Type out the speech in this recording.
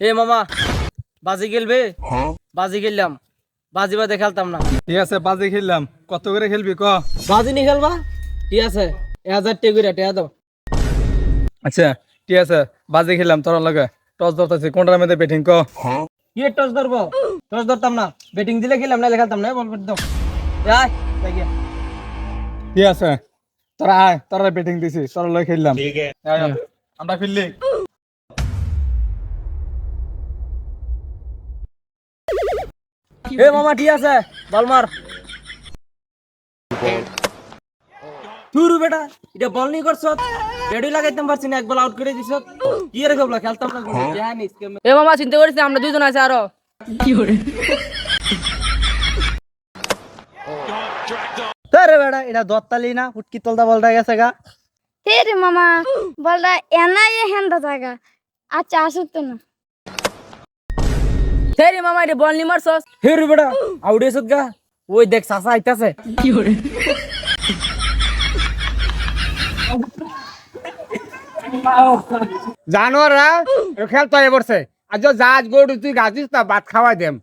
এ মামা বাজি খেলবে? বাজি খেললাম, বাজি বাদে খেলতাম না। ঠিক আছে বাজি খেললাম, কত করে খেলবি ক? বাজি নি খেলবা? ঠিক আছে 1000 টাকা করে টাকা দাও। আচ্ছা ঠিক আছে বাজি খেললাম তোর লগে। টস ধরতেছি কোনটার মধ্যে ব্যাটিং ক? কি টস ধরবো? টস ধরতাম না, ব্যাটিং দিলে খেললাম, না খেলতাম না। বল করে দাও। আয় যাই ঠিক আছে তোরা আয়, তোরা ব্যাটিং দিছি, তোর লগে খেললাম। আয়, আয়। আমরা ফিরলি এ মামা ঠিক আছে বল মার। তুই বেটা এটা বল নি করছ, রেডি লাগাইতাম পারছি না, এক বল আউট করে দিছ। কি রে খেললা, খেলতাম না কোনো জানিস কেমন। এ মামা চিন্তা করিস না, আমরা দুইজন আছে আরো। রে বেটা এটা দত্তালি না, ফুটকি তলদা বলটা গেছে গা। তেরে মামা বলরা এনাই হেন্দা জায়গা। আচ্ছা আসুক তো না। হেরি মামা এটা বল নি মারছস। হে রে বেটা আউট হয়েছত গা। ওই দেখ চাচা আইতাছে। জানোয়ারা খেলতে হয়ে পড়ছে। আজ জাহাজ গরু তুই গাছিস তা ভাত খাওয়াই দেম।